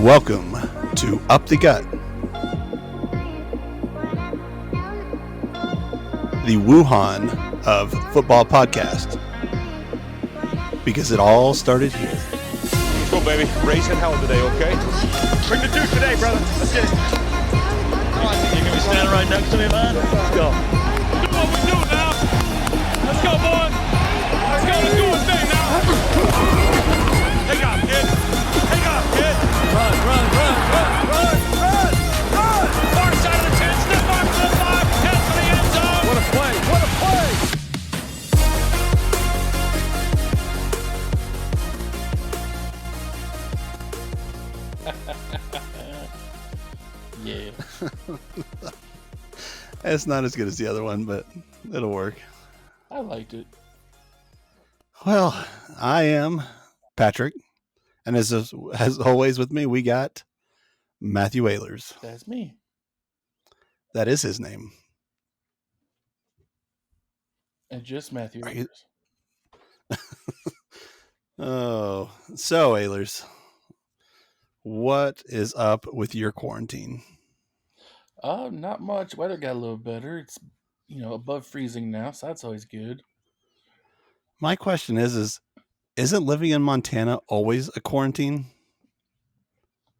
Welcome to Up the Gut, the Wuhan of football podcast, because it all started here. Let's go, baby. Raising hell today, okay? Bring the dude today, brother. Let's get it. Come on, you're going to be standing right next to me, man? Let's go. Do what we do now. Let's go, boys. Let's go. Let's do a thing now. Take off, kid. Take off, kid. Run. Far side of the 10. Step back to the 5. 10 to the end zone. What a play. What a play. Yeah. It's not as good as the other one, but it'll work. I liked it. Well, I am Patrick, and as always with me, we got Matthew Ehlers. That's me. That is his name. And just Matthew. Are you- Oh, so Ehlers, what is up with your quarantine? Not much. Weather got a little better. It's, above freezing now, so that's always good. My question is isn't living in Montana always a quarantine?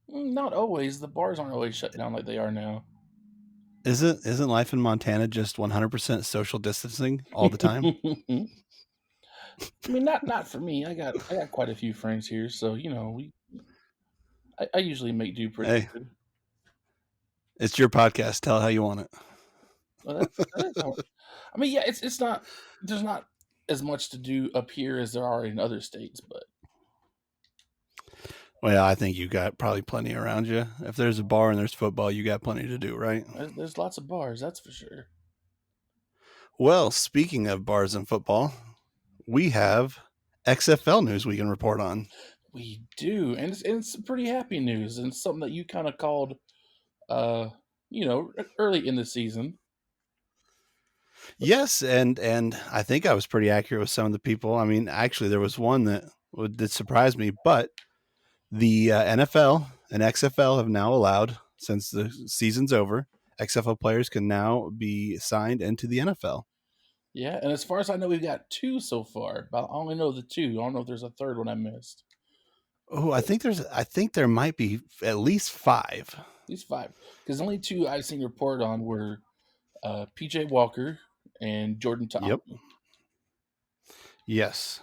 Not always. The bars aren't always shut down like they are now. Isn't life in Montana just 100% social distancing all the time? I mean, not for me. I got quite a few friends here, so I usually make do pretty Hey. good. It's your podcast. Tell how you want it. Well, that is I mean, yeah, it's not. There's not as much to do up here as there are in other states, but Well, I think you got probably plenty around you. If there's a bar and there's football, you got plenty to do, right? there's lots of bars, that's for sure. Well, speaking of bars and football, we have XFL news we can report on. We do, and it's pretty happy news, and something that you kind of called, early in the season. Yes, and I think I was pretty accurate with some of the people. I mean, actually, there was one that did surprise me, but the NFL and XFL have now allowed, since the season's over, XFL players can now be signed into the NFL. Yeah, and as far as I know, we've got 2 so far, but I only know the 2. I don't know if there's a third one I missed. Oh, I think there might be at least 5. At least 5, because the only 2 I've seen report on were PJ Walker and Jordan Thompson. Yep. Yes.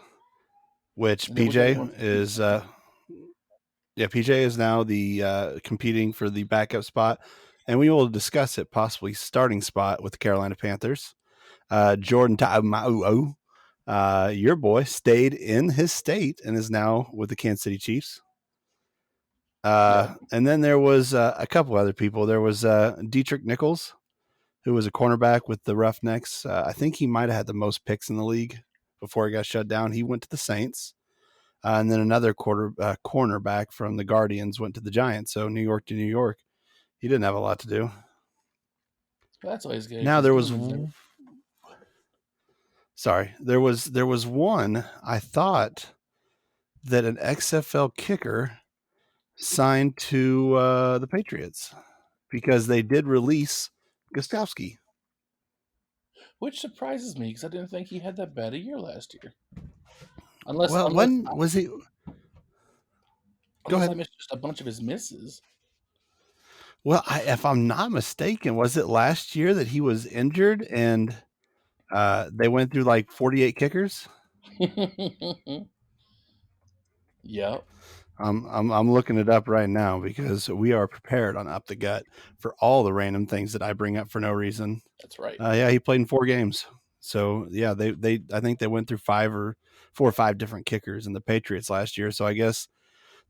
Which And then PJ is PJ is now the competing for the backup spot, and we will discuss it possibly starting spot with the Carolina Panthers. Jordan Ta'amau, your boy, stayed in his state and is now with the Kansas City Chiefs. And then there was a couple other people. There was Dietrich Nichols, who was a cornerback with the Roughnecks. I think he might have had the most picks in the league before he got shut down. He went to the Saints. And then another cornerback from the Guardians went to the Giants. So New York to New York. He didn't have a lot to do. Well, that's always good. Now there was one, I thought, that an XFL kicker signed to the Patriots because they did release Gostkowski. Which surprises me because I didn't think he had that bad a year last year. When was he? Go ahead. I missed just a bunch of his misses. Well, if I'm not mistaken, was it last year that he was injured and they went through like 48 kickers? Yep. I'm looking it up right now because we are prepared on Up the Gut for all the random things that I bring up for no reason. That's right. Yeah, he played in 4 games. So yeah, they I think they went through 4 or 5 different kickers in the Patriots last year. So I guess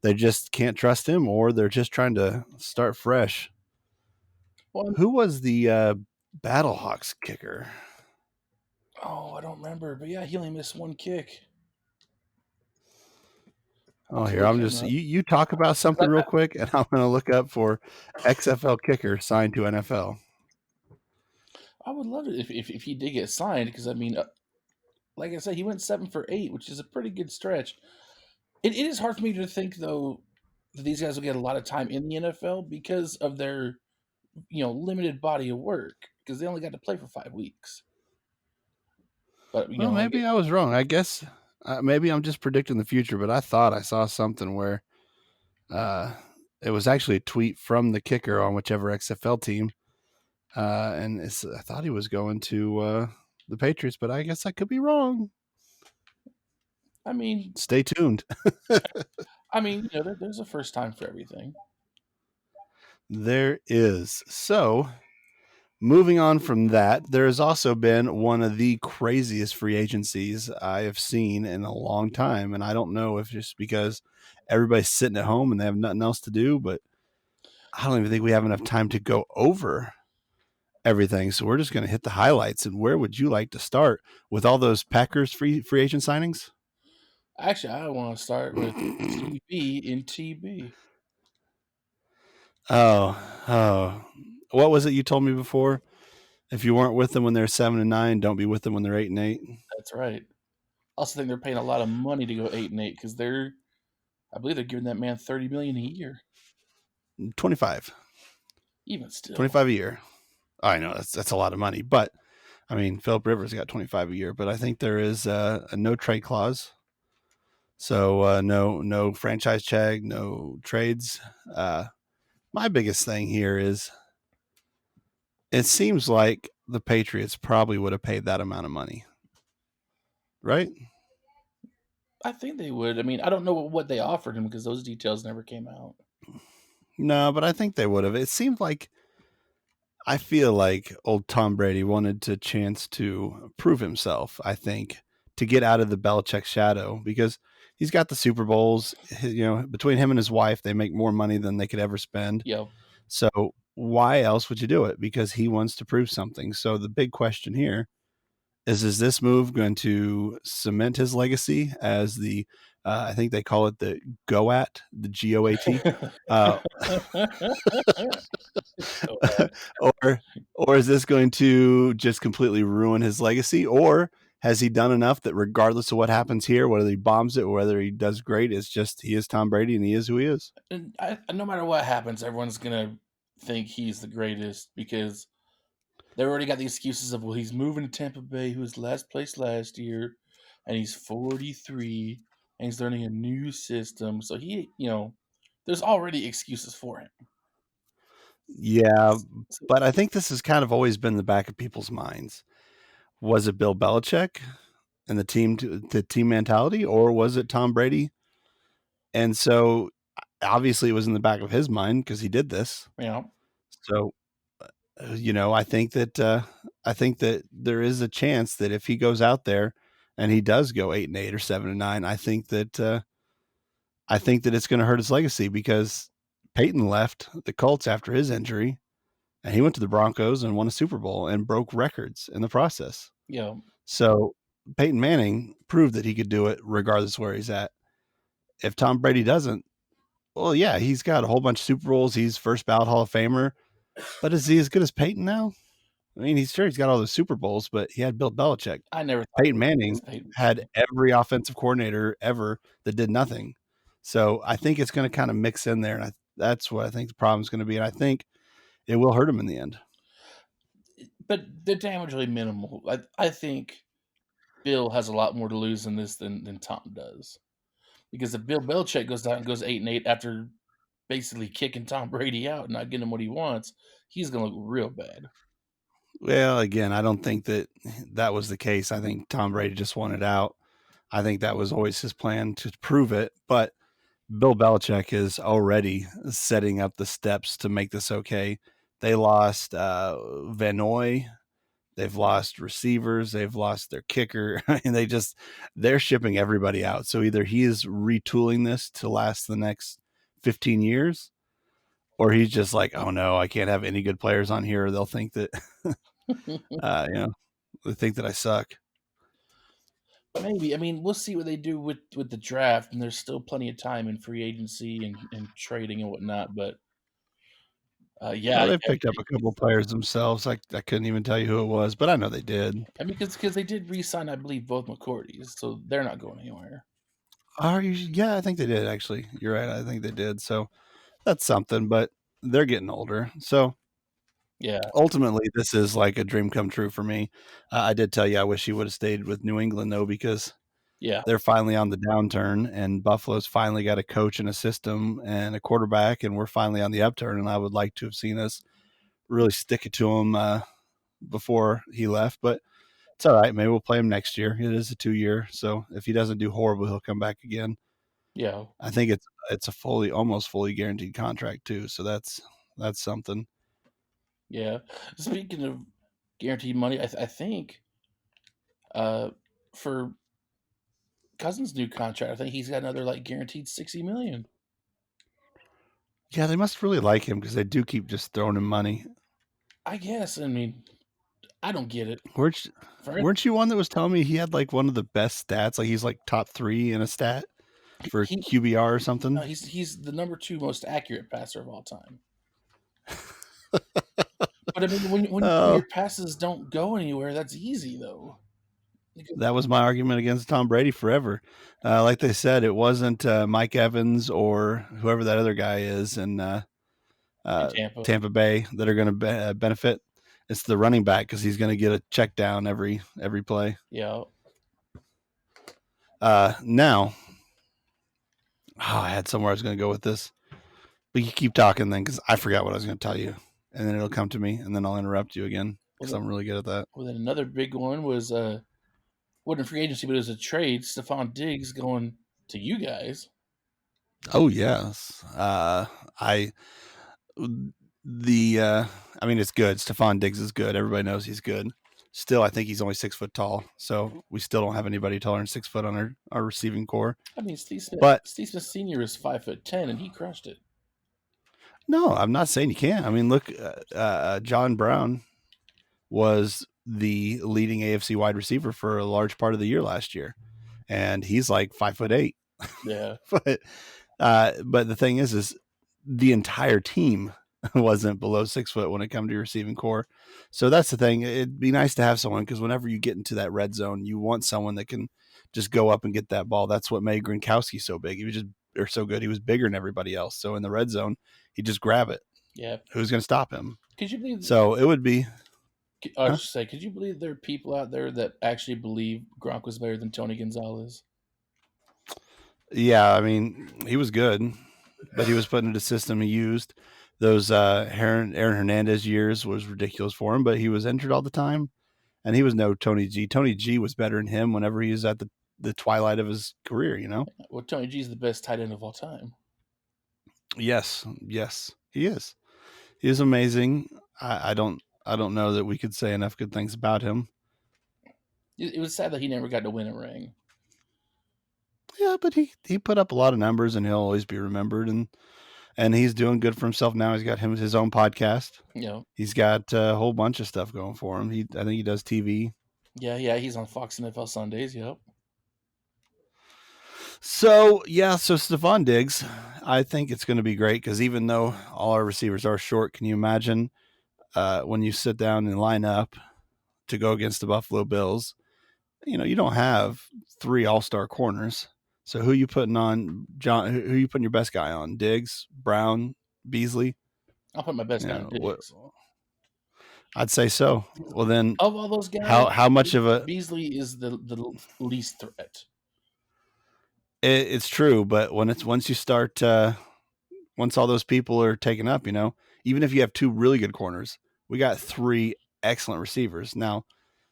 they just can't trust him, or they're just trying to start fresh. Well, who was the Battlehawks kicker? Oh, I don't remember, but yeah, he only missed 1 kick. Oh, here, I'm just you talk about something real quick, and I'm going to look up for XFL kicker signed to NFL. I would love it if he did get signed, because I mean, like I said, he went 7 for 8, which is a pretty good stretch. It is hard for me to think, though, that these guys will get a lot of time in the NFL because of their limited body of work because they only got to play for 5 weeks. But Well, maybe I was wrong. I guess maybe I'm just predicting the future, but I thought I saw something where it was actually a tweet from the kicker on whichever XFL team, and I thought he was going to the Patriots, but I guess I could be wrong. I mean, Stay tuned. there's a first time for everything. There is. So, moving on from that, there has also been one of the craziest free agencies I have seen in a long time. And I don't know if just because everybody's sitting at home and they have nothing else to do, but I don't even think we have enough time to go over everything. So we're just going to hit the highlights. And where would you like to start with all those Packers free agent signings? Actually, I want to start with TB in TB. Oh, what was it you told me before? If you weren't with them when they're 7-9, don't be with them when they're 8-8. That's right. I also think they're paying a lot of money to go 8-8 because I believe they're giving that man $30 million a year. 25. Even still, 25 a year. I know that's a lot of money, but I mean, Philip Rivers got 25 a year, but I think there is a no trade clause. So no franchise tag, no trades. My biggest thing here is it seems like the Patriots probably would have paid that amount of money, right? I think they would. I mean, I don't know what they offered him because those details never came out. No, but I think they would have. It seemed like I feel like old Tom Brady wanted a chance to prove himself, I think, to get out of the Belichick shadow because he's got the Super Bowls. Between him and his wife, they make more money than they could ever spend. Yeah. So why else would you do it? Because he wants to prove something. So the big question here is this move going to cement his legacy as the I think they call it the GOAT, the GOAT, or is this going to just completely ruin his legacy? Or has he done enough that regardless of what happens here, whether he bombs it or whether he does great, it's just he is Tom Brady and he is who he is. And no matter what happens, everyone's gonna think he's the greatest because they already got the excuses of, well, he's moving to Tampa Bay, who was last place last year, and he's 43, and he's learning a new system. So there's already excuses for him. Yeah, but I think this has kind of always been the back of people's minds. Was it Bill Belichick and the team mentality, or was it Tom Brady? And so obviously it was in the back of his mind because he did this. Yeah. So I think that there is a chance that if he goes out there and he does go 8-8 or 7-9, I think that it's going to hurt his legacy because Peyton left the Colts after his injury, and he went to the Broncos and won a Super Bowl and broke records in the process. Yeah. So Peyton Manning proved that he could do it regardless where he's at. If Tom Brady doesn't, well, yeah, he's got a whole bunch of Super Bowls. He's first ballot Hall of Famer. But is he as good as Peyton now? I mean, he's got all the Super Bowls, but he had Bill Belichick. I never thought Peyton Manning had every offensive coordinator ever that did nothing. So I think it's going to kind of mix in there, and that's what I think the problem is going to be. And I think it will hurt him in the end. But the damage really minimal. I think Bill has a lot more to lose in this than Tom does. Because if Bill Belichick goes down and goes 8-8 after basically kicking Tom Brady out and not getting him what he wants, he's going to look real bad. Well, again, I don't think that was the case. I think Tom Brady just wanted out. I think that was always his plan to prove it. But Bill Belichick is already setting up the steps to make this okay. They lost Van Noy. They've lost receivers. They've lost their kicker. And they're shipping everybody out. So either he is retooling this to last the next 15 years, or he's just like, oh no, I can't have any good players on here. They'll think that, they think that I suck. Maybe. I mean, we'll see what they do with the draft, and there's still plenty of time in free agency and trading and whatnot. But they picked up a couple of players themselves. I couldn't even tell you who it was, but I know they did. I mean, because they did re-sign, I believe, both McCourties, so they're not going anywhere. Yeah, I think they did actually. You're right. I think they did. So that's something, but they're getting older. So Yeah, ultimately, this is like a dream come true for me. I did tell you I wish he would have stayed with New England though, because yeah, they're finally on the downturn, and Buffalo's finally got a coach and a system and a quarterback, and we're finally on the upturn. And I would like to have seen us really stick it to him before he left, but it's all right. Maybe we'll play him next year. It is a 2-year, so if he doesn't do horrible, he'll come back again. yeah, I think it's a almost fully guaranteed contract too, so that's something. yeah. Speaking of guaranteed money, I think uh, for Cousins' new contract, I think he's got another like guaranteed 60 million. Yeah, they must really like him because they do keep just throwing him money. I guess. I mean, I don't get it. Weren't you, For weren't you one that was telling me he had like one of the best stats? Like he's like top 3 in a stat for he, QBR or something. he's the number 2 most accurate passer of all time. But I mean, when Oh, your passes don't go anywhere, that's easy though. that was my argument against Tom Brady forever. Like they said, it wasn't Mike Evans or whoever that other guy is in In Tampa, Tampa Bay that are going to benefit. It's the running back because he's going to get a check down every play. yeah. Now, I had somewhere I was going to go with this, but you keep talking then because I forgot what I was going to tell you, and then it'll come to me, and then I'll interrupt you again Well, because I'm really good at that. well, then another big one was wasn't free agency, but it was a trade. Stephon Diggs going to you guys. Oh yes, I the I mean it's good. Stephon Diggs is good. Everybody knows he's good. Still, I think he's only 6 foot tall, so we still don't have anybody taller than 6 foot on our receiving core. I mean, But Steve Smith Senior is 5'10", and he crushed it. no, I'm not saying you can't. I mean, look, John Brown was the leading AFC wide receiver for a large part of the year last year, and he's like 5'8". Yeah, But the thing is the entire team wasn't below 6 foot when it comes to your receiving core. So that's the thing. It'd be nice to have someone because whenever you get into that red zone, you want someone that can just go up and get that ball. That's what made Gronkowski so big. He was just or so good. He was bigger than everybody else. So in the red zone, he'd just grab it. yeah. Who's going to stop him? Could you believe? So it would be. I Huh? was just say, could you believe there are people out there that actually believe Gronk was better than Tony Gonzalez? Yeah, I mean, he was good, but he was put into the system he used. Those Aaron Hernandez years was ridiculous for him, but he was injured all the time, and he was no Tony G. Tony G was better than him whenever he was at the twilight of his career. Well, Tony G is the best tight end of all time. Yes, he is. He is amazing. I don't know that we could say enough good things about him. It was sad that he never got to win a ring. Yeah, but he put up a lot of numbers, and he'll always be remembered. And he's doing good for himself now. He's got his own podcast. He's got a whole bunch of stuff going for him. I think he does TV. Yeah, he's on Fox NFL Sundays. Yep. So Stephon Diggs, I think it's going to be great because even though all our receivers are short, can you imagine when you sit down and line up to go against the Buffalo Bills? You don't have 3 all-star corners. So who you putting on, John? Who you putting your best guy on? Diggs, Brown, Beasley? I'll put my best guy on Diggs. I'd say so. Well, then of all those guys, how much of a Beasley is the least threat. It's true, but once you start, once all those people are taken up, even if you have 2 really good corners, we got 3 excellent receivers. Now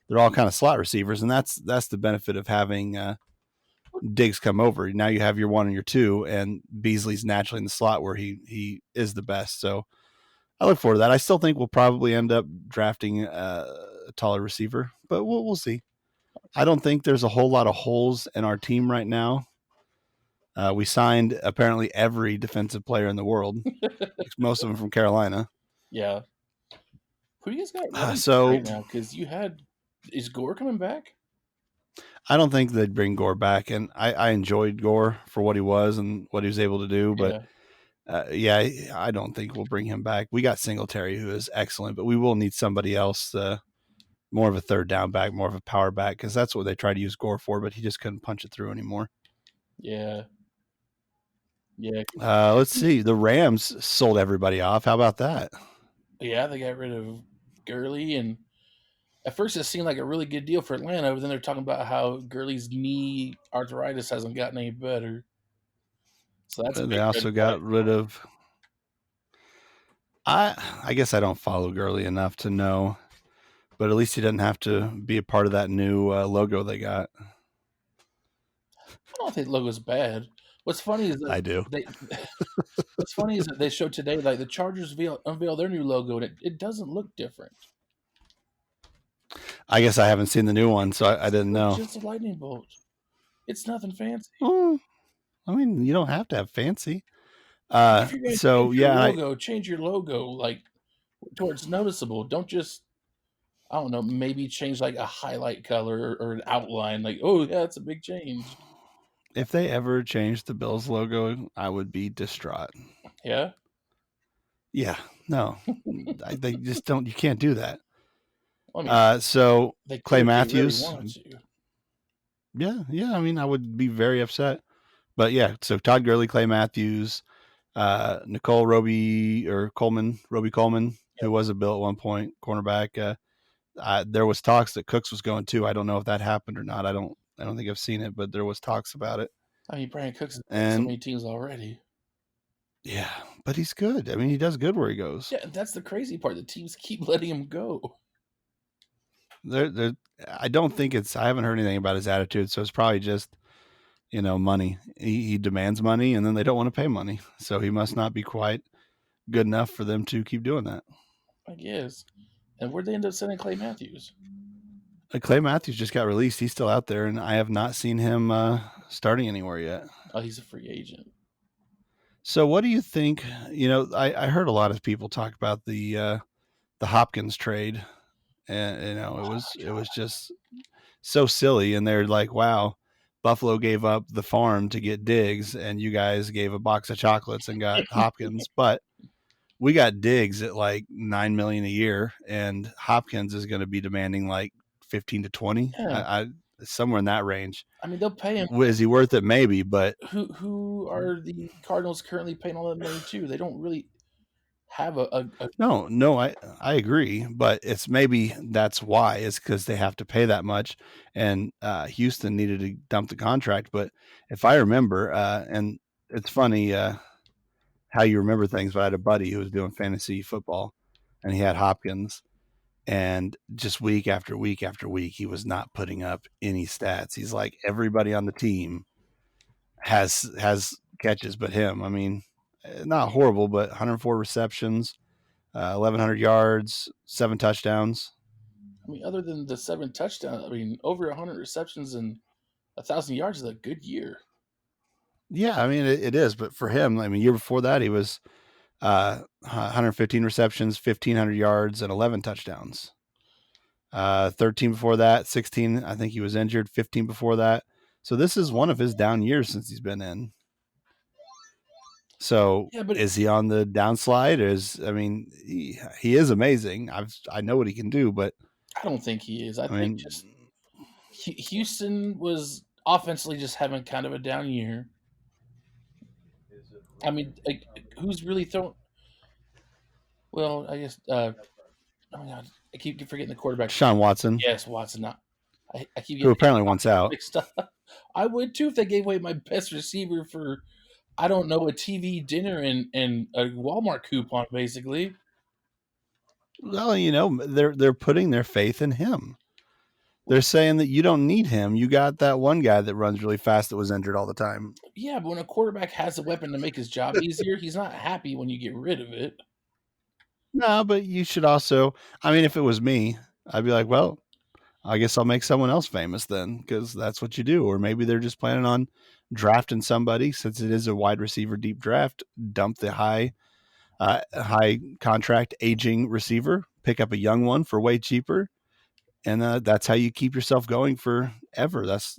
they're all kind of slot receivers, and that's the benefit of having Diggs come over. Now you have your 1 and your 2, and Beasley's naturally in the slot where he is the best. So I look forward to that. I still think we'll probably end up drafting a taller receiver, but we'll see. I don't think there's a whole lot of holes in our team right now. We signed apparently every defensive player in the world, most of them from Carolina. Yeah. Who do you guys got right now? Because is Gore coming back? I don't think they'd bring Gore back, and I enjoyed Gore for what he was and what he was able to do, but I don't think we'll bring him back. We got Singletary, who is excellent, but we will need somebody else, more of a third down back, more of a power back, because that's what they tried to use Gore for, but he just couldn't punch it through anymore. Yeah. Yeah. Let's see. The Rams sold everybody off. How about that? Yeah, they got rid of Gurley, and at first it seemed like a really good deal for Atlanta, but then they're talking about how Gurley's knee arthritis hasn't gotten any better. So that's a They big red also flag. got rid of. I guess I don't follow Gurley enough to know, but at least he doesn't have to be a part of that new logo they got. I don't think the logo's bad. What's funny is that I do. what's funny is that they showed today, like the Chargers unveiled their new logo, and it doesn't look different. I guess I haven't seen the new one, so I didn't know. It's just a lightning bolt. It's nothing fancy. I mean, you don't have to have fancy. If you're going to So change your yeah, logo, change your logo like towards noticeable. Don't just, I don't know, maybe change like a highlight color or an outline. Like, oh yeah, it's a big change. if they ever changed the Bills logo, I would be distraught. Yeah. Yeah, no, they just don't. You can't do that. I mean, So they could Clay if they Matthews. really wanted to. Yeah. I mean, I would be very upset. But yeah, so Todd Gurley, Clay Matthews, Nicole Roby Coleman, who was a Bill at one point, cornerback. There was talks that Cooks was going too. I don't know if that happened or not. I don't think I've seen it, but there was talks about it. I mean, Brandon Cooks has And so many teams already. Yeah, but he's good. I mean, he does good where he goes. Yeah, that's the crazy part. The teams keep letting him go. I don't think I haven't heard anything about his attitude, so it's probably just, money. He demands money, and then they don't want to pay money. So he must not be quite good enough for them to keep doing that. I guess. And where'd they end up sending Clay Matthews? Clay Matthews just got released. He's still out there, and I have not seen him starting anywhere yet. Oh, he's a free agent. So what do you think? I heard a lot of people talk about the Hopkins trade, and it was just so silly. And they're like, wow, Buffalo gave up the farm to get Diggs, and you guys gave a box of chocolates and got Hopkins, but we got Diggs at like $9 million a year, and Hopkins is going to be demanding like 15 to 20, somewhere in that range. I mean, they'll pay him. Is he worth it? Maybe, but who are the Cardinals currently paying all that money to? They don't really have a no, I agree, but it's maybe that's why. It's because they have to pay that much, and Houston needed to dump the contract. But if I remember, and it's funny how you remember things, but I had a buddy who was doing fantasy football, and he had Hopkins, and just week after week after week, he was not putting up any stats. He's like, everybody on the team has catches, but him. I mean, not horrible, but 104 receptions, 1,100 yards, 7 touchdowns. I mean, other than the 7 touchdowns, I mean, over 100 receptions and 1,000 yards is a good year. Yeah, I mean, it is. But for him, I mean, year before that, he was 115 receptions, 1,500 yards, and 11 touchdowns. 13 before that, 16. I think he was injured. 15 before that. So this is one of his down years since he's been in. So Yeah, but is he on the downslide? He is amazing. I know what he can do, but I don't think he is. I think just Houston was offensively just having kind of a down year. I mean, like, who's really thrown? Well, I guess. Oh my God, I keep forgetting the quarterback. Sean Watson. Yes, Watson. I keep getting who apparently wants out. mixed up. I would too if they gave away my best receiver for, I don't know, a TV dinner and a Walmart coupon, basically. Well, they're putting their faith in him. They're saying that you don't need him. You got that one guy that runs really fast that was injured all the time. Yeah, but when a quarterback has a weapon to make his job easier, he's not happy when you get rid of it. No, but you should also, if it was me, I'd be like, well, I guess I'll make someone else famous then, because that's what you do. Or maybe they're just planning on drafting somebody, since it is a wide receiver deep draft, dump the high contract aging receiver, pick up a young one for way cheaper. And that's how you keep yourself going forever. That's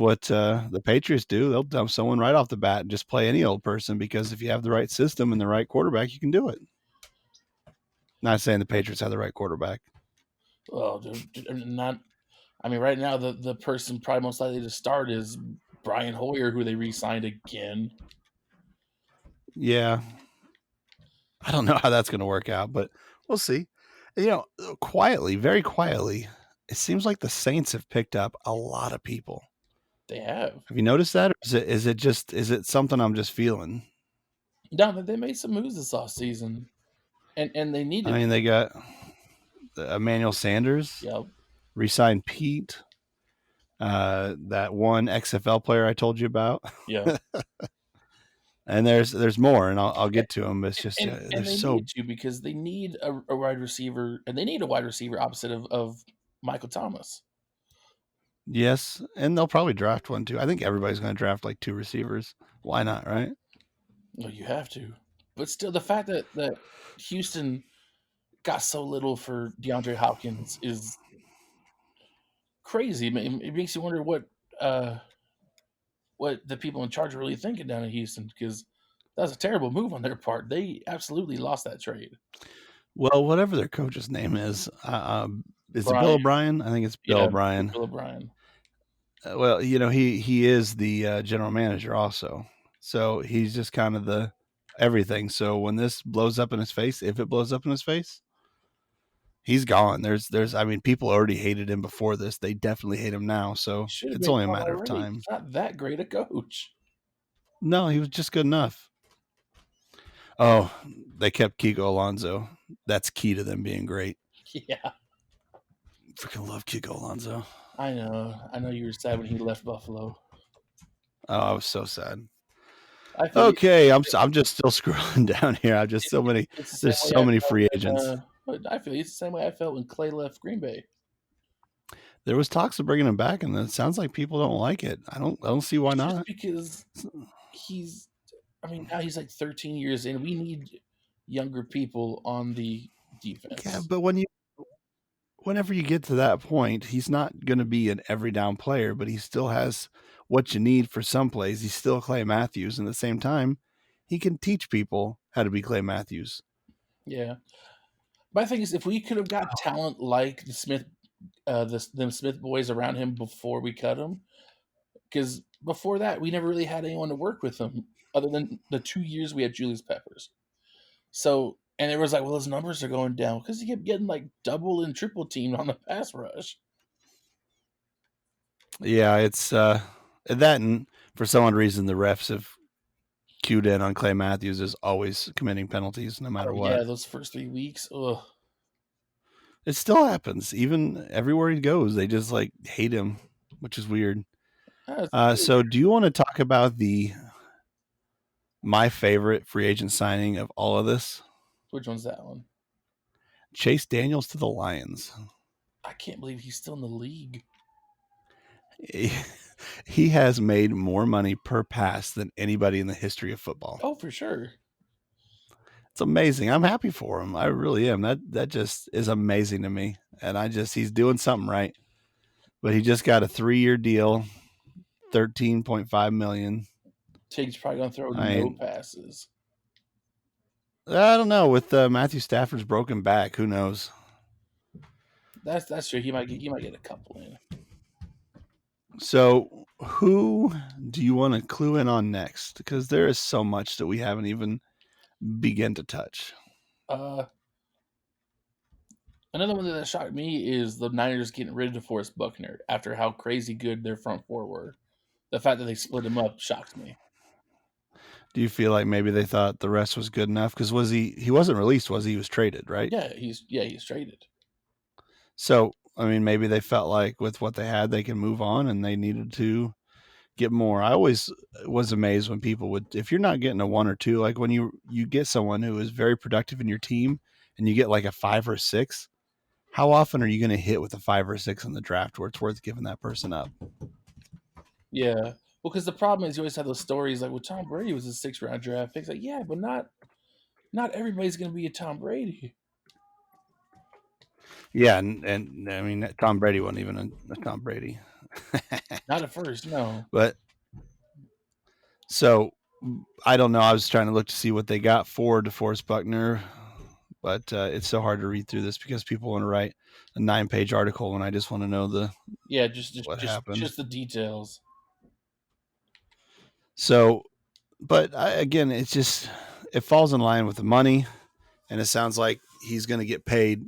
what the Patriots do. They'll dump someone right off the bat and just play any old person, because if you have the right system and the right quarterback, you can do it. Not saying the Patriots have the right quarterback. Well, not. I mean, right now the person probably most likely to start is Brian Hoyer, who they re-signed again. Yeah. I don't know how that's going to work out, but we'll see. Quietly, very quietly, it seems like the Saints have picked up a lot of people. They have. Have you noticed that? Or is it something I'm just feeling? No, they made some moves this offseason. And they needed. I mean, they got Emmanuel Sanders, Yep. re-signed Pete, that one XFL player I told you about. Yeah. And there's more, and I'll get to them. It's just and they need to, because they need a wide receiver, and they need a wide receiver opposite of Michael Thomas. Yes, and they'll probably draft one too. I think everybody's going to draft like 2 receivers. Why not, right? Well, you have to. But still, the fact that Houston got so little for DeAndre Hopkins is crazy. It makes you wonder what the people in charge are really thinking down in Houston, because that was a terrible move on their part. They absolutely lost that trade. Well, whatever their coach's name is it Bill O'Brien? I think it's Bill O'Brien. Bill O'Brien. Well, he is the general manager also, so he's just kind of the everything. So when this blows up in his face, if it blows up in his face, he's gone. I mean, people already hated him before this. They definitely hate him now. So it's only a matter of time. He's not that great a coach. No, he was just good enough. Oh, they kept Kiko Alonso. That's key to them being great. Yeah. Freaking love Kiko Alonso. I know you were sad when he left Buffalo. Oh, I was so sad. Okay, I'm just still scrolling down here. I've just there's so many free agents. I feel it's the same way I felt when Clay left Green Bay. There was talks of bringing him back, and it sounds like people don't like it. I don't see why not. Because now he's like 13 years in. We need younger people on the defense. Yeah, but whenever you get to that point, he's not going to be an every down player, but he still has what you need for some plays. He's still Clay Matthews, and at the same time, he can teach people how to be Clay Matthews. Yeah. My thing is, if we could have got talent like the Smith boys around him before we cut him, because before that, we never really had anyone to work with him other than the 2 years we had Julius Peppers. So, and it was like, well, his numbers are going down because he kept getting like double and triple teamed on the pass rush. Yeah, it's that, and for some odd reason, the refs have cued in on Clay Matthews as always committing penalties no matter what. Yeah, those first 3 weeks. Ugh. It still happens. Even everywhere he goes, they just like hate him, which is weird. So do you want to talk about my favorite free agent signing of all of this? Which one's that one? Chase Daniels to the Lions. I can't believe he's still in the league. He has made more money per pass than anybody in the history of football. Oh, for sure. It's amazing. I'm happy for him. I really am. That just is amazing to me. And he's doing something right. But he just got a 3-year deal, $13.5 million. Tig's probably gonna throw no passes. I don't know. With Matthew Stafford's broken back, who knows? That's true. He might get a couple in. So, who do you want to clue in on next? Because there is so much that we haven't even begun to touch. Another one that shocked me is the Niners getting rid of DeForest Buckner after how crazy good their front four were. The fact that they split him up shocks me. Do you feel like maybe they thought the rest was good enough? Because he wasn't released, was he? He was traded, right? Yeah, he's traded. So, I mean, maybe they felt like with what they had, they can move on, and they needed to get more. I always was amazed when people would, if you're not getting a 1 or 2, like when you get someone who is very productive in your team and you get like a 5 or 6, how often are you going to hit with a 5 or 6 in the draft where it's worth giving that person up? Yeah. Well, because the problem is you always have those stories like, well, Tom Brady was a 6th-round draft pick. It's like, yeah, but not everybody's going to be a Tom Brady. Yeah, and I mean, Tom Brady wasn't even a Tom Brady. Not at first, no. But so I don't know. I was trying to look to see what they got for DeForest Buckner, but it's so hard to read through this because people want to write a 9-page article, and I just want to know just what happened. Just the details. So, but again, it's just it falls in line with the money, and it sounds like he's going to get paid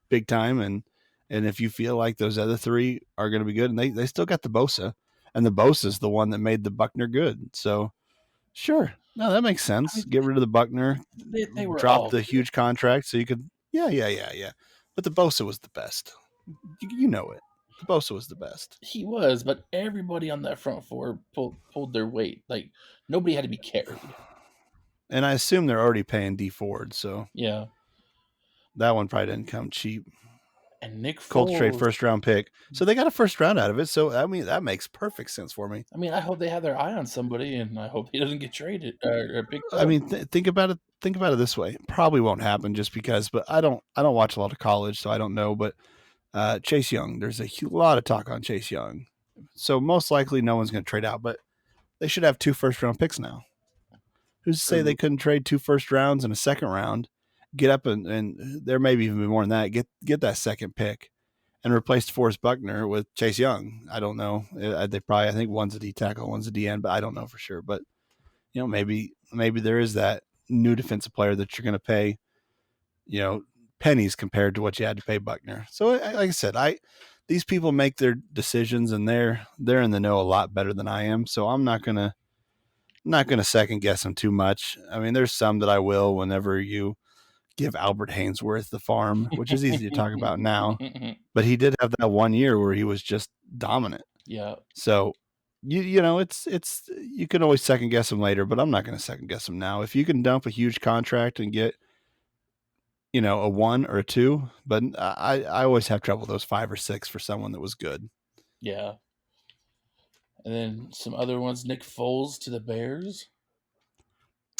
big time. And if you feel like those other three are going to be good, and they still got the Bosa, and the Bosa is the one that made the Buckner good. So sure, no, that makes sense. Get rid of the Buckner, They were drop all the huge contract so you could, yeah. But the Bosa was the best. You know it. The Bosa was the best. He was, but everybody on that front four pulled their weight. Like nobody had to be carried. And I assume they're already paying D Ford, so Yeah. that one probably didn't come cheap. And Nick Colts trade Foles, first round pick, so they got a first round out of it. So I mean, that makes perfect sense for me. I mean, I hope they have their eye on somebody, and I hope he doesn't get traded or picked up. I mean, think about it. Think about it this way. Probably won't happen just because. But I don't watch a lot of college, so I don't know. But Chase Young, there's a lot of talk on Chase Young, so most likely no one's going to trade out. But they should have 2 first round picks now. Who's to say they couldn't trade 2 first rounds and a second round, get up and there may even be more than that. Get that second pick, and replace DeForest Buckner with Chase Young. I don't know. They probably, I think one's a D tackle, one's a DN, but I don't know for sure. But maybe there is that new defensive player that you're going to pay, pennies compared to what you had to pay Buckner. So like I said, these people make their decisions and they're in the know a lot better than I am. So I'm not gonna second guess them too much. I mean, there's some that I will whenever you give Albert Hainsworth the farm, which is easy to talk about now. But he did have that 1 year where he was just dominant. Yeah. So it's you can always second guess him later, but I'm not going to second guess him now. If you can dump a huge contract and get a 1 or a 2, but I always have trouble with those 5 or 6 for someone that was good. Yeah. And then some other ones. Nick Foles to the Bears.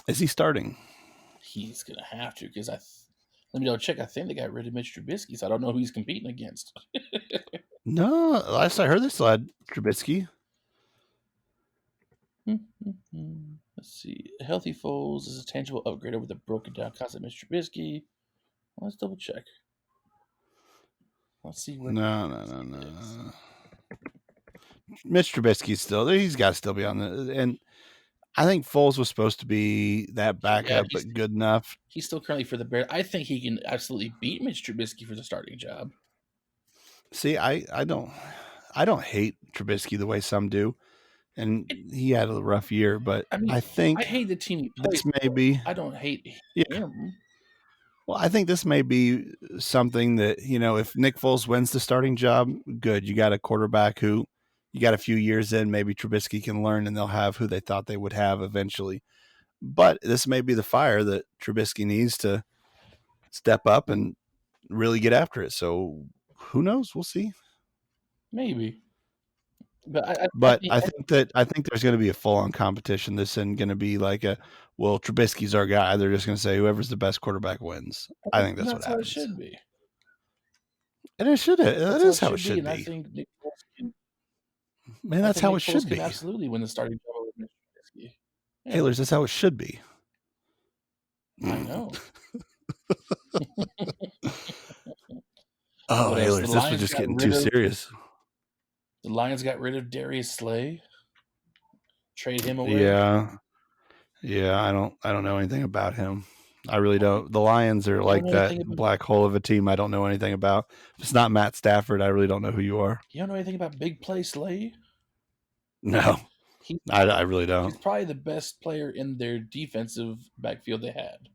Is he starting? He's gonna have to because let me double check. I think they got rid of Mitch Trubisky, so I don't know who he's competing against. No, last I heard, they still had Trubisky. Let's see. A healthy Foles is a tangible upgrade over the broken down constant Mitch Trubisky. Let's double check. Let's see where. No. Mitch Trubisky's still there. He's got to still be on and I think Foles was supposed to be that backup, but good enough. He's still currently for the Bears. I think he can absolutely beat Mitch Trubisky for the starting job. See, I don't hate Trubisky the way some do, and he had a rough year. But I think I hate the team he plays. This may be. I don't hate him. Well, I think this may be something that if Nick Foles wins the starting job, good. You got a quarterback who. You got a few years in, maybe Trubisky can learn and they'll have who they thought they would have eventually. But this may be the fire that Trubisky needs to step up and really get after it. So who knows? We'll see. Maybe. But I think there's going to be a full-on competition. This isn't going to be like Trubisky's our guy. They're just going to say whoever's the best quarterback wins. I think that's what happens. That's how it should be. And it should. That is how it should be. And I think Nick Foles can. Man, that's how it should be. Absolutely win the starting job with Mitch Trubisky. Yeah. Haylers, that's how it should be. I know. Oh, Haylers, this was just getting too serious. The Lions got rid of Darius Slay. Trade him away. Yeah. I don't know anything about him. I really don't. The Lions are like that black hole of a team I don't know anything about. If it's not Matt Stafford, I really don't know who you are. You don't know anything about Big Play Slay? No. I really don't. He's probably the best player in their defensive backfield they had.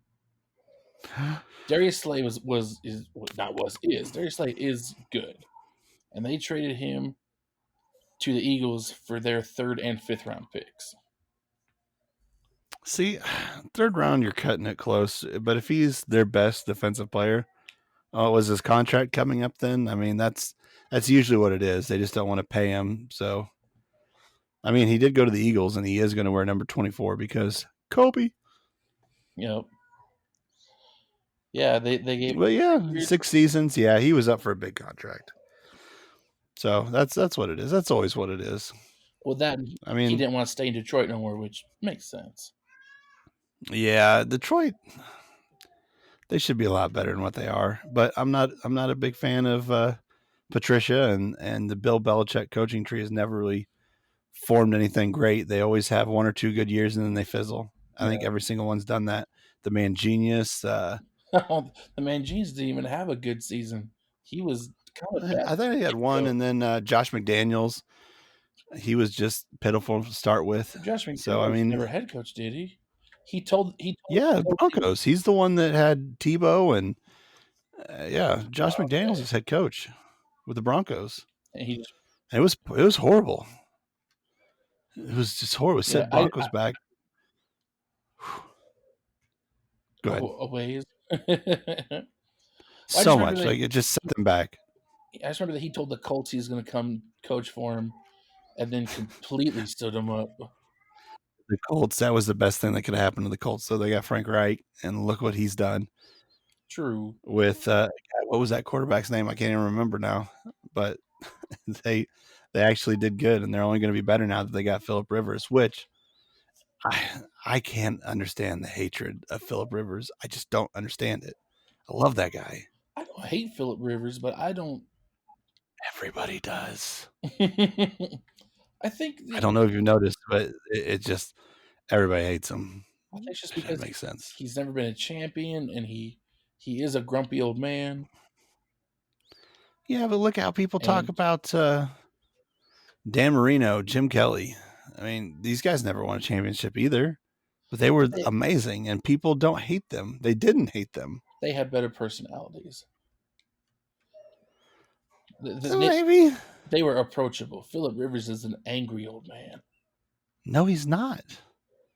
Darius Slay is. Darius Slay is good. And they traded him to the Eagles for their 3rd and 5th round picks. See, 3rd round, you're cutting it close. But if he's their best defensive player, was his contract coming up then? I mean, that's usually what it is. They just don't want to pay him. So, I mean, he did go to the Eagles, and he is going to wear number 24 because Kobe. Yep. Yeah, they gave. Well, yeah, 6 seasons. Yeah, he was up for a big contract. So that's what it is. That's always what it is. Well, he didn't want to stay in Detroit no more, which makes sense. Yeah, Detroit, they should be a lot better than what they are. But I'm not a big fan of Patricia, and the Bill Belichick coaching tree has never really formed anything great. They always have one or two good years and then they fizzle. I think every single one's done that. The Man Genius. The Mangines didn't even have a good season. He was kind of bad. I think he had one, and then Josh McDaniels. He was just pitiful to start with. Josh McDaniels So I mean, never head coach, did he? He told yeah, Broncos. He's the one that had Tebow, and Josh McDaniels is head coach with the Broncos. And he just, it was horrible. It was just horrible. It set Broncos back. Go ahead. A ways. So much. Like it just set them back. I just remember that he told the Colts he was going to come coach for him, and then completely stood him up. The Colts, that was the best thing that could happen to the Colts. So they got Frank Reich, and look what he's done. True. With what was that quarterback's name? I can't even remember now. But they actually did good, and they're only going to be better now that they got Phillip Rivers, which I can't understand the hatred of Phillip Rivers. I just don't understand it. I love that guy. I don't hate Phillip Rivers, but I don't. Everybody does. I think I don't know if you've noticed, but it just everybody hates him. I think it's just because that makes sense. He's never been a champion, and he is a grumpy old man. Yeah, but look how people talk about Dan Marino, Jim Kelly. I mean, these guys never won a championship either, but they were amazing, and people don't hate them. They didn't hate them. They had better personalities. Maybe. They were approachable. Phillip Rivers is an angry old man. No, he's not.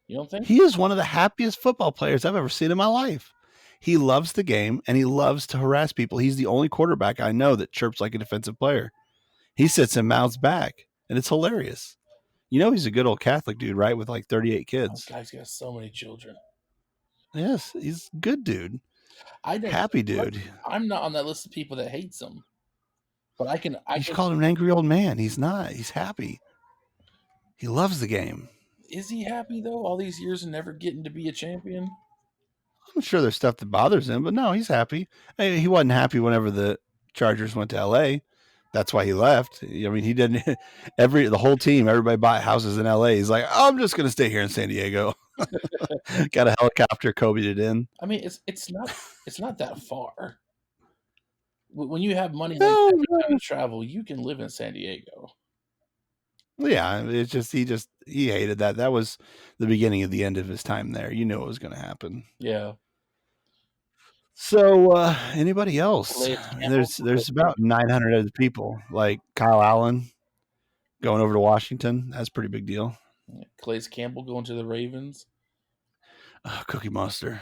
You don't think? He is one of the happiest football players I've ever seen in my life. He loves the game, and he loves to harass people. He's the only quarterback I know that chirps like a defensive player. He sits and mouths back, and it's hilarious. You know he's a good old Catholic dude, right? With like 38 kids. Oh, guy's got so many children. Yes, he's a good dude. Happy dude. I'm not on that list of people that hates him. But you call him an angry old man. He's not. He's happy. He loves the game. Is he happy, though, all these years and never getting to be a champion? I'm sure there's stuff that bothers him, but no, he's happy. I mean, he wasn't happy whenever the Chargers went to L.A. That's why he left. I mean, he didn't. The whole team, everybody bought houses in L.A. He's like, I'm just going to stay here in San Diego. Got a helicopter, Kobe'd it in. I mean, it's not that far. When you have money like that to travel, you can live in San Diego. Yeah, it's just he hated that. That was the beginning of the end of his time there. You knew it was going to happen. Yeah. So anybody else? There's about 900 other people, like Kyle Allen going over to Washington. That's a pretty big deal. Calais Campbell going to the Ravens. Cookie Monster.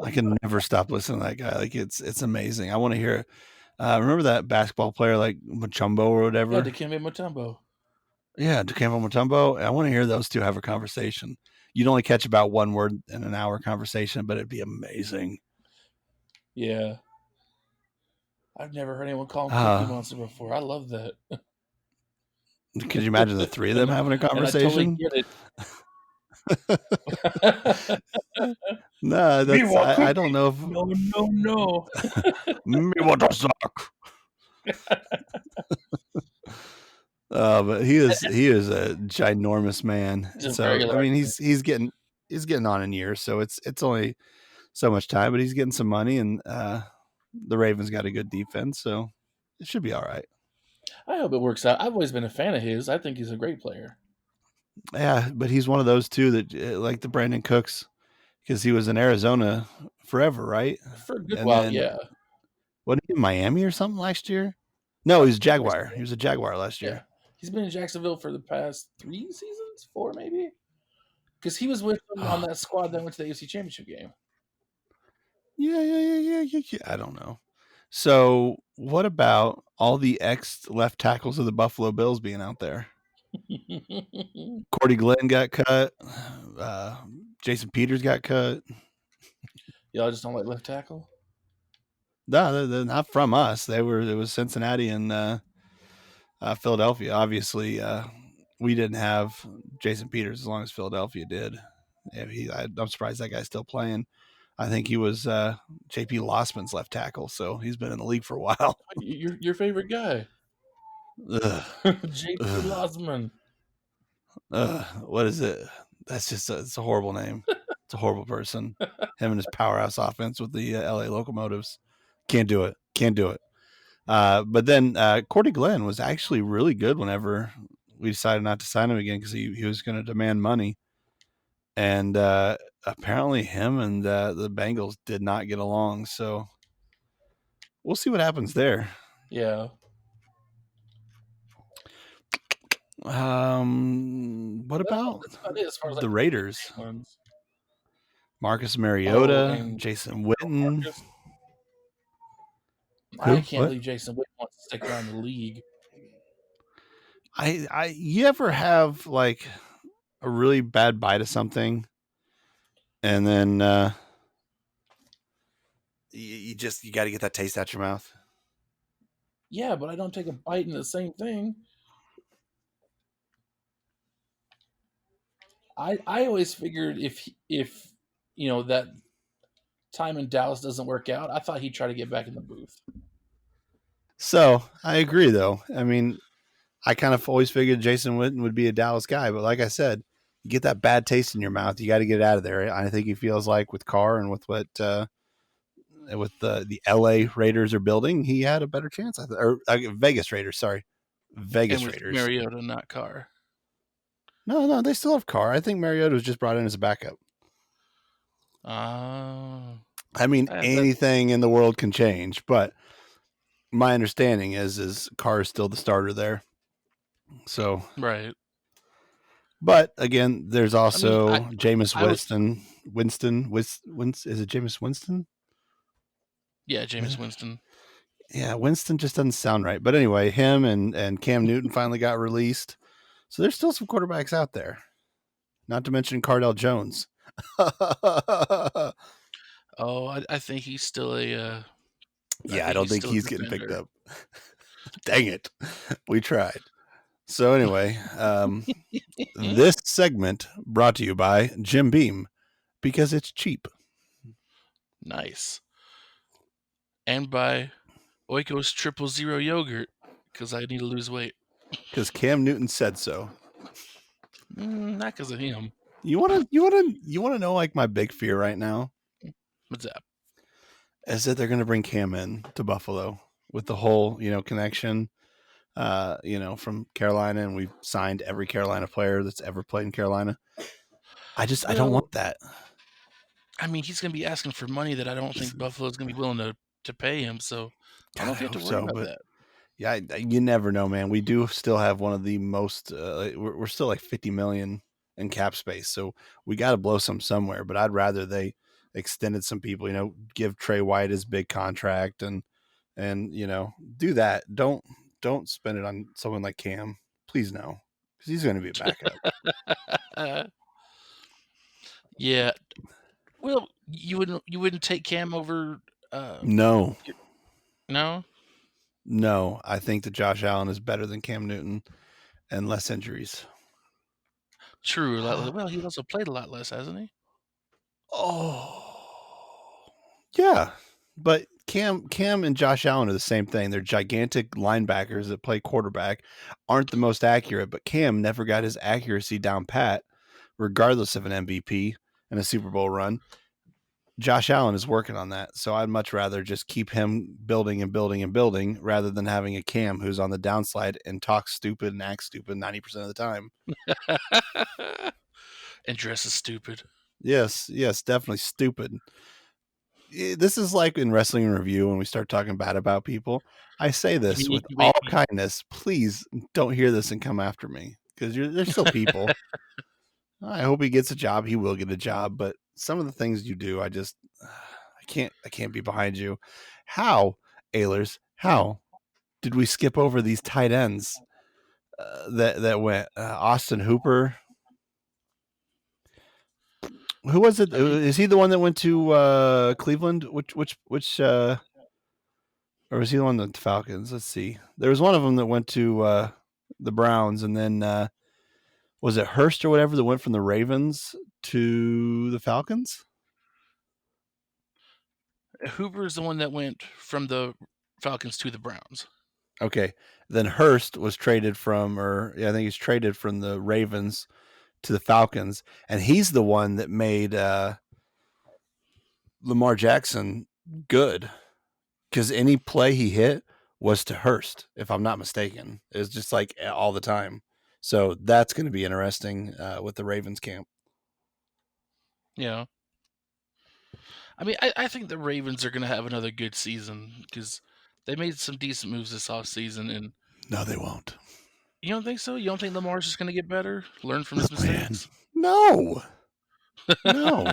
I can never stop listening to that guy. Like it's amazing. I want to hear. Remember that basketball player like Mutombo or whatever? Yeah, Dikembe Mutombo. Yeah, Dikembe Mutombo. I want to hear those two have a conversation. You'd only catch about one word in an hour conversation, but it'd be amazing. Yeah. I've never heard anyone call him Cookie Monster before. I love that. Could you imagine the three of them having a conversation? I totally get it. No, I don't know if no. Me want to suck. But he is a ginormous man. So I mean he's getting on in years, so it's only so much time, but he's getting some money, and the Ravens got a good defense, so it should be all right. I hope it works out. I've always been a fan of his. I think he's a great player. Yeah, but he's one of those two that like the Brandon Cooks, because he was in Arizona forever, right? For a good while, yeah. Wasn't he in Miami or something last year? No, he was a Jaguar. He was a Jaguar last year. Yeah. He's been in Jacksonville for the past 3 seasons, 4 maybe? Because he was with them on that squad that went to the AFC Championship game. Yeah. I don't know. So what about all the ex-left tackles of the Buffalo Bills being out there? Cordy Glenn got cut. Jason Peters got cut. Y'all just don't like left tackle? No, they're not from us. It was Cincinnati and Philadelphia. Obviously, we didn't have Jason Peters as long as Philadelphia did. I'm surprised that guy's still playing. I think he was J.P. Lossman's left tackle, so he's been in the league for a while. Your favorite guy. J.P. Lossman. What is it? That's just it's a horrible name. It's a horrible person. Him and his powerhouse offense with the LA Locomotives. Can't do it. Can't do it. But then Cordy Glenn was actually really good whenever we decided not to sign him again because he was going to demand money. And apparently him and the Bengals did not get along. So we'll see what happens there. Yeah. What about that's about it as far as the Raiders? ones. Marcus Mariota, and Jason Witten. Marcus. Who? I can't What? believe Jason Witten wants to stick around the league. You ever have like a really bad bite of something, and then you got to get that taste out your mouth? Yeah, but I don't take a bite in the same thing. I always figured if you know that time in Dallas doesn't work out, I thought he'd try to get back in the booth. So I agree, though. I mean, I kind of always figured Jason Witten would be a Dallas guy, but like I said, you get that bad taste in your mouth, you got to get it out of there. I think he feels like with Carr and with what with the LA Raiders are building, he had a better chance. Or Vegas Raiders, sorry, Vegas Raiders. Mariota, not Carr. No, they still have Carr. I think Mariota was just brought in as a backup. I mean, anything in the world can change, but my understanding is Carr is still the starter there. So right. But again, there's also Jameis Winston. Is it Jameis Winston? Yeah, Jameis Winston. Yeah, Winston just doesn't sound right. But anyway, him and Cam Newton finally got released. So there's still some quarterbacks out there. Not to mention Cardell Jones. I think he's still a... I don't think he's getting picked up. Dang it. We tried. So anyway, this segment brought to you by Jim Beam because it's cheap. Nice. And by Oikos 000 yogurt because I need to lose weight. Because Cam Newton said so. Not because of him. You wanna know like my big fear right now? What's that? Is that they're gonna bring Cam in to Buffalo with the whole connection. From Carolina, and we've signed every Carolina player that's ever played in Carolina. I don't want that. I mean, he's going to be asking for money that I don't think Buffalo's going to be willing to pay him. So I don't have to worry about that. Yeah, you never know, man. We do still have one of the most. We're still like 50 million in cap space, so we got to blow somewhere. But I'd rather they extended some people. Give Trey White his big contract and do that. Don't spend it on someone like Cam. Please no, because he's going to be a backup. Yeah. Well, you wouldn't take Cam over. No. No. I think that Josh Allen is better than Cam Newton and less injuries. True. Well, he's also played a lot less, hasn't he? Oh, yeah. But Cam and Josh Allen are the same thing. They're gigantic linebackers that play quarterback, aren't the most accurate, but Cam never got his accuracy down pat, regardless of an MVP and a Super Bowl run. Josh Allen is working on that. So I'd much rather just keep him building and building and building rather than having a Cam who's on the downslide and talks stupid and acts stupid 90% of the time. And dresses stupid. Yes, definitely stupid. This is like in Wrestling Review when we start talking bad about people. I say this with all kindness. Please don't hear this and come after me because they're still people. I hope he gets a job. He will get a job, but some of the things you do, I can't be behind you. How, Ehlers? How did we skip over these tight ends that went? Austin Hooper. Who was it? Is he the one that went to Cleveland? Which or was he the one with the Falcons? Let's see. There was one of them that went to the Browns, and then was it Hurst or whatever that went from the Ravens to the Falcons? Hooper is the one that went from the Falcons to the Browns. Okay. Then Hurst was traded from, I think he's traded from the Ravens to the Falcons, and he's the one that made Lamar Jackson good, because any play he hit was to Hurst, if I'm not mistaken. It was just like all the time. So that's going to be interesting with the Ravens camp. Yeah. I mean, I think the Ravens are going to have another good season because they made some decent moves this offseason. And No, they won't. you don't think so? You don't think Lamar's just going to get better? Learn from his mistakes? No. No.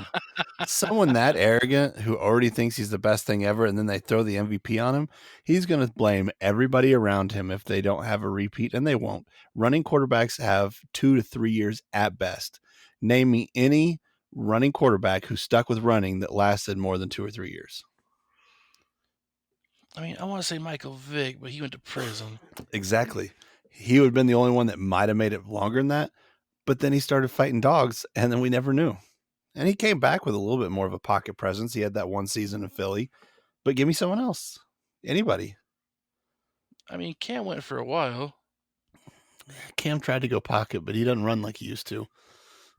Someone that arrogant who already thinks he's the best thing ever, and then they throw the MVP on him, he's going to blame everybody around him if they don't have a repeat, and they won't. Running quarterbacks have 2 to 3 years at best. Name me any running quarterback who stuck with running that lasted more than 2 or 3 years. I mean, I want to say Michael Vick, but he went to prison. Exactly. He would have been the only one that might have made it longer than that, but then he started fighting dogs, and then we never knew. And he came back with a little bit more of a pocket presence. He had that one season in Philly, but give me someone else. Anybody. I mean, Cam went for a while. Cam tried to go pocket, but he doesn't run like he used to.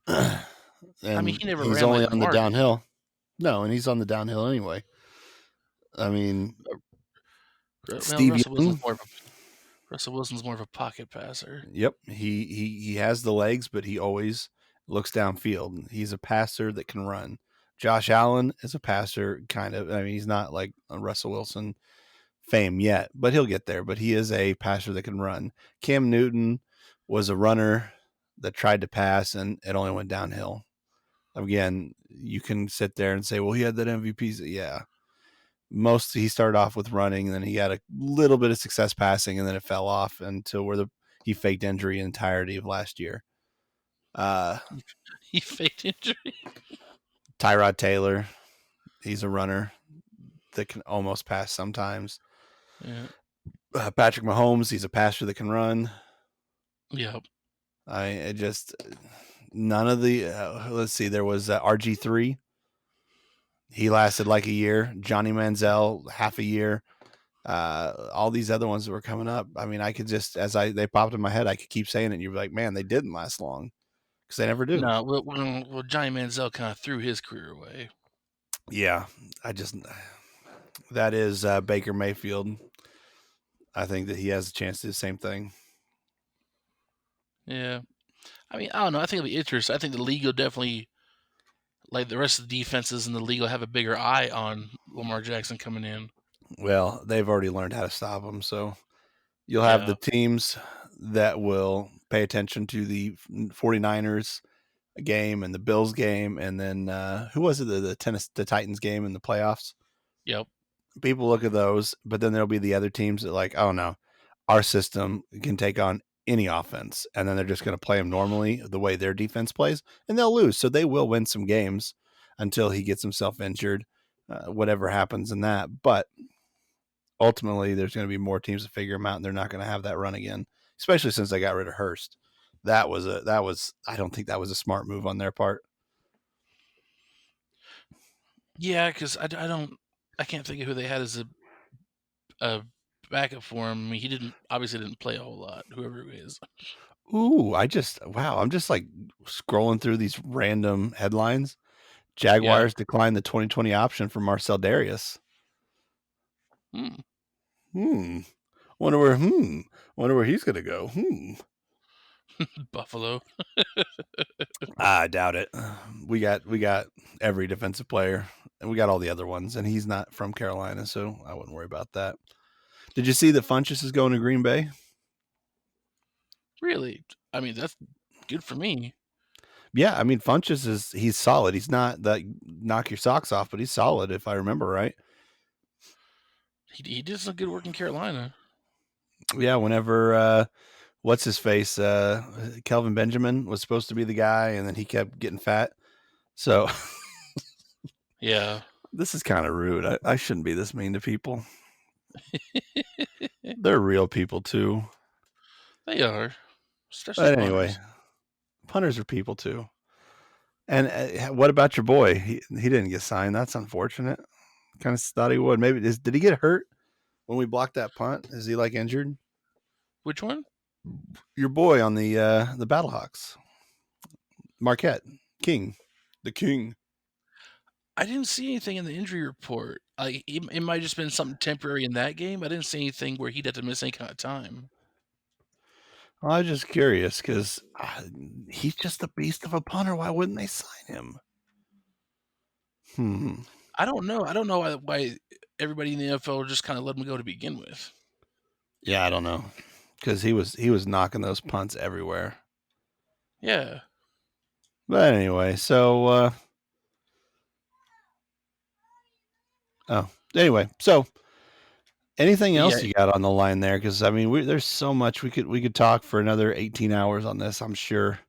I mean, he never he's ran only like on Lamar the did. downhill. No, and he's on the downhill anyway. I mean, Steve Young. Russell Wilson's more of a pocket passer. Yep, he has the legs, but he always looks downfield. He's a passer that can run. Josh Allen is a passer, kind of. I mean, he's not like a Russell Wilson fame yet, but he'll get there. But he is a passer that can run. Cam Newton was a runner that tried to pass, and it only went downhill. Again, you can sit there and say, well, he had that MVP. Yeah. He started off with running, and then he had a little bit of success passing, and then it fell off until he faked injury entirety of last year. He faked injury. Tyrod Taylor, he's a runner that can almost pass sometimes. Yeah. Patrick Mahomes, he's a passer that can run. Yep. None of the let's see, there was RG3. He lasted like a year. Johnny Manziel, half a year. All these other ones that were coming up. I mean, I could just, they popped in my head, I could keep saying it, and you'd be like, man, they didn't last long, because they never do. No, well, Johnny Manziel kind of threw his career away. Yeah, that is Baker Mayfield. I think that he has a chance to do the same thing. Yeah. I mean, I don't know. I think it'll be interesting. I think the league will definitely, like the rest of the defenses in the league, will have a bigger eye on Lamar Jackson coming in. Well, they've already learned how to stop him, so you'll have the teams that will pay attention to the 49ers game and the Bills game, and then who was it, the Titans game in the playoffs? Yep. People look at those, but then there'll be the other teams that like, oh no, our system can take on any offense, and then they're just going to play them normally the way their defense plays, and they'll lose. So they will win some games until he gets himself injured, whatever happens in that. But ultimately, there's going to be more teams to figure him out, and they're not going to have that run again, especially since they got rid of Hurst. I don't think that was a smart move on their part. Yeah, because I can't think of who they had as a backup for him. I mean, he obviously didn't play a whole lot, whoever he is. Ooh, I'm just like scrolling through these random headlines. Jaguars declined the 2020 option for Marcel Darius. Wonder where he's gonna go. Buffalo. I doubt it. We got every defensive player, and we got all the other ones, and he's not from Carolina, so I wouldn't worry about that. Did you see that Funchess is going to Green Bay? Really? I mean, that's good for me. Yeah, I mean, Funchess he's solid. He's not that knock your socks off, but he's solid, if I remember right. He did some good work in Carolina. Yeah, whenever what's his face, Kelvin Benjamin was supposed to be the guy, and then he kept getting fat. So yeah, this is kind of rude. I shouldn't be this mean to people. They're real people too. They are. Especially but anyway, punters are people too. And what about your boy? He didn't get signed. That's unfortunate. Kind of thought he would. Maybe did he get hurt when we blocked that punt? Is he like injured? Which one? Your boy on the Battlehawks, Marquette King, the King. I didn't see anything in the injury report. Like it might have just been something temporary in that game. I didn't see anything where he'd have to miss any kind of time. Well, I was just curious because he's just a beast of a punter. Why wouldn't they sign him? I don't know. I don't know why everybody in the NFL just kind of let him go to begin with. Yeah, I don't know, because he was knocking those punts everywhere. Yeah. But anyway, so anything else you got on the line there? Because I mean, there's so much we could talk for another 18 hours on this, I'm sure.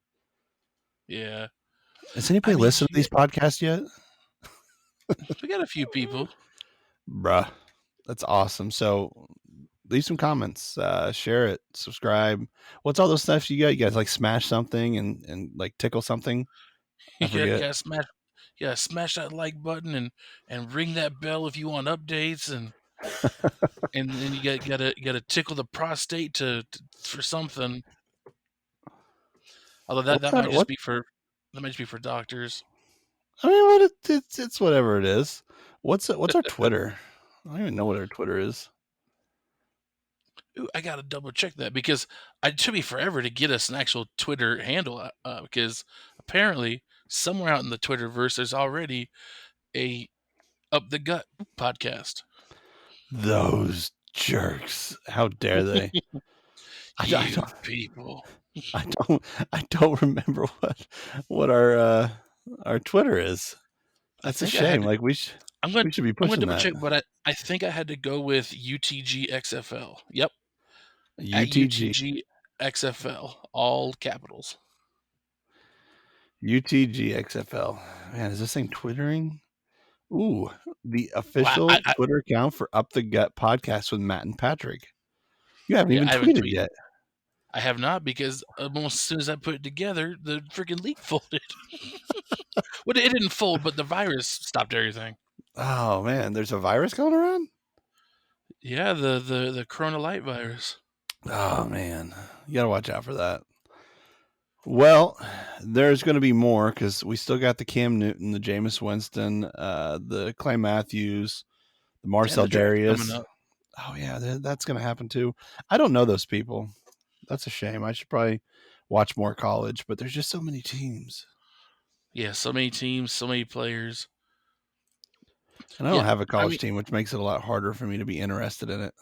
Yeah. Has anybody listened to these podcasts yet? We got a few people. Bruh, that's awesome. So leave some comments, share it, subscribe. What's all those stuff you got? You guys like smash something and like tickle something? Yeah, smash that like button and ring that bell if you want updates and then you gotta tickle the prostate for something. Although that might just be for doctors. I mean, it's whatever it is. What's our Twitter? I don't even know what our Twitter is. Ooh, I gotta double check that because it took me forever to get us an actual Twitter handle because apparently somewhere out in the Twitterverse there's already a Up the Gut podcast. Those jerks! How dare they? I don't, people. I don't remember what our Twitter is. That's a shame. Like we should be pushing that. I'm gonna double check, but I think I had to go with UTGXFL. Yep. UTGXFL, all capitals. UTGXFL. Man, is this thing twittering? Ooh, the official Twitter account for Up the Gut podcast with Matt and Patrick. You haven't even tweeted yet. I have not because almost as soon as I put it together, the freaking leak folded. Well, it didn't fold, but the virus stopped everything. Oh man, there's a virus going around? Yeah, the Corona Light virus. Oh man, you gotta watch out for that. Well, there's going to be more because we still got the Cam Newton, the Jameis Winston, the Clay Matthews, the Marcel Darius. Oh yeah, that's going to happen too. I don't know those people. That's a shame. I should probably watch more college, but there's just so many teams. Yeah, so many teams, so many players. And I don't have a college team, which makes it a lot harder for me to be interested in it.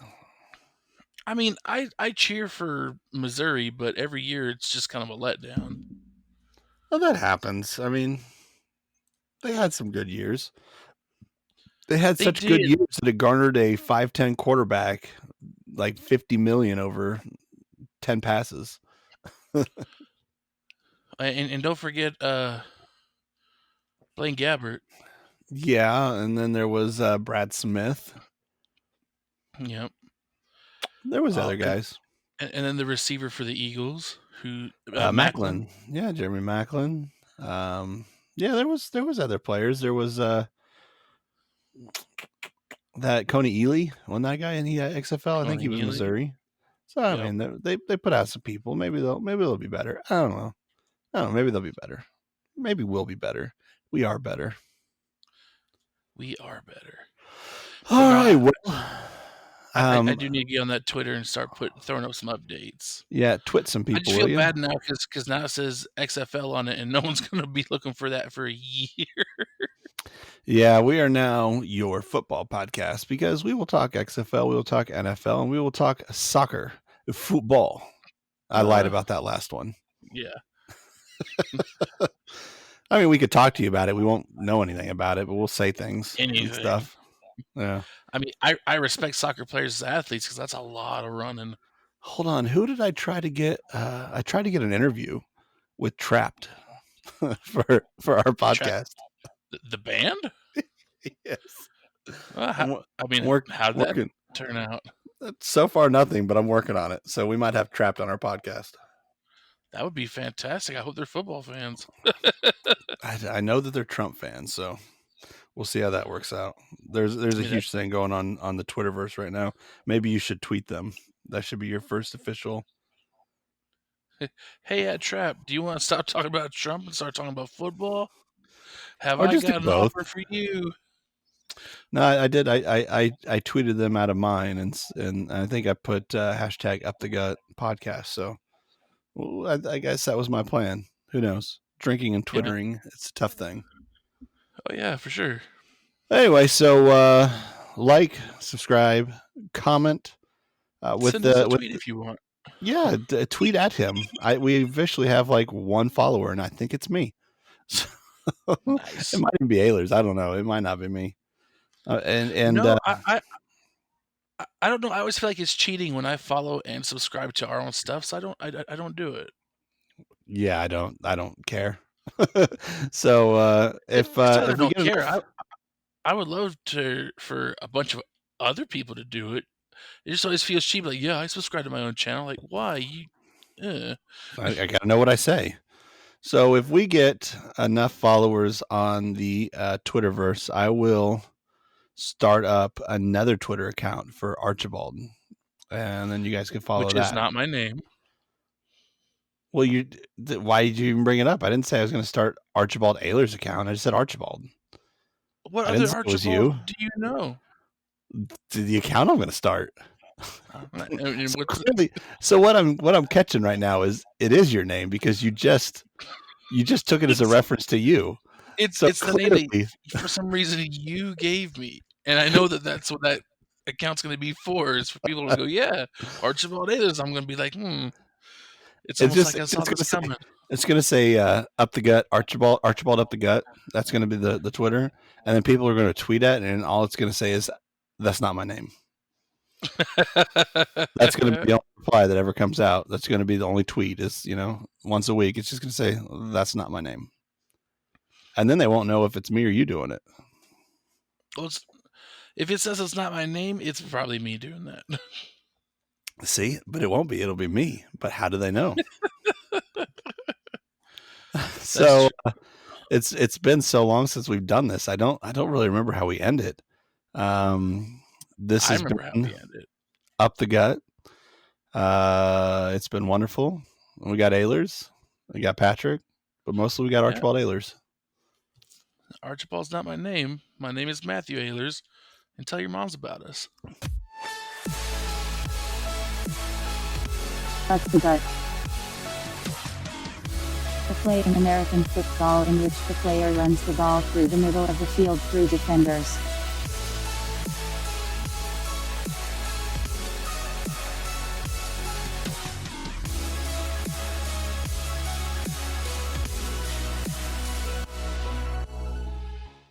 I mean, I cheer for Missouri, but every year it's just kind of a letdown. Well, that happens. I mean, they had some good years. They had such good years that it garnered a 5'10" quarterback, like $50 million over 10 passes. and don't forget Blaine Gabbert. Yeah, and then there was Brad Smith. Yep. There was other guys. And then the receiver for the Eagles, who Macklin. Yeah, Jeremy Macklin. Yeah, there was other players. There was that Coney Ely, wasn't that guy in the XFL? I think he was Missouri. So I mean, they put out some people. Maybe they'll be better. I don't know. Maybe they'll be better. Maybe we'll be better. We are better. We are better. All right. Well, I do need to get on that Twitter and start throwing up some updates. Yeah, twit some people. I just feel bad now because now it says XFL on it, and no one's going to be looking for that for a year. Yeah, we are now your football podcast because we will talk XFL, we will talk NFL, and we will talk soccer, football. I lied about that last one. Yeah. I mean, we could talk to you about it. We won't know anything about it, but we'll say things and stuff. Yeah. I mean, I respect soccer players as athletes because that's a lot of running. Hold on. Who did I try to get? I tried to get an interview with Trapped for our podcast. The band? Yes. Well, how did that turn out? So far, nothing, but I'm working on it. So we might have Trapped on our podcast. That would be fantastic. I hope they're football fans. I know that they're Trump fans, so We'll see how that works out. There's a Yeah. huge thing going on the Twitterverse right now. Maybe you should tweet them. That should be your first official. Hey, Trap, do you want to stop talking about Trump and start talking about football? Have Or I just do got an both. offer for you? No, I did. I tweeted them out of mine, and I think I put hashtag Up the Gut podcast. So I guess that was my plan. Who knows? Drinking and twittering, it's a tough thing. Oh yeah, for sure. Anyway, so like, subscribe, comment with Send us the a with tweet if you want. yeah, tweet at him. We officially have like one follower, and I think it's me. So, Nice. It might even be Ahlers. I don't know. It might not be me. No, I don't know. I always feel like it's cheating when I follow and subscribe to our own stuff, so I don't do it. yeah, I don't care. So if I we don't get care. enough- I would love for a bunch of other people to do it. It just always feels cheap. Like, yeah, I subscribe to my own channel. Like, why? I gotta know what I say. So if we get enough followers on the Twitterverse, I will start up another Twitter account for Archibald, and then you guys can follow Which that. is not my name. Well, why did you even bring it up? I didn't say I was going to start Archibald Ahlers' account. I just said Archibald. What I other didn't say it was you. Archibald do you know? The account I'm going to start. I mean, what's- Clearly- So what I'm catching right now is it is your name because you just took it as a reference to you. It's So the name that clearly, for some reason you gave me, and I know that that's what that account's going to be for. Is for people to go, yeah, Archibald Ahlers. I'm going to be like, It's almost like I saw this coming. it's going to say Up the Gut Archibald Up the Gut. That's going to be the Twitter, and then people are going to tweet at, and all it's going to say is that's not my name. That's going to be the only reply that ever comes out. That's going to be the only tweet. Is once a week. It's just going to say that's not my name, and then they won't know if it's me or you doing it. Well, if it says it's not my name, it's probably me doing that. See, but it won't be. It'll be me. But how do they know? So it's been so long since we've done this. I don't really remember how we end it. This I has remember how been we ended. Up the Gut. It's been wonderful. We got Ahlers, we got Patrick, but mostly we got Archibald Ahlers. Archibald's not my name. My name is Matthew Ahlers, and tell your moms about us. Up the Gut. A play in American football in which the player runs the ball through the middle of the field through defenders.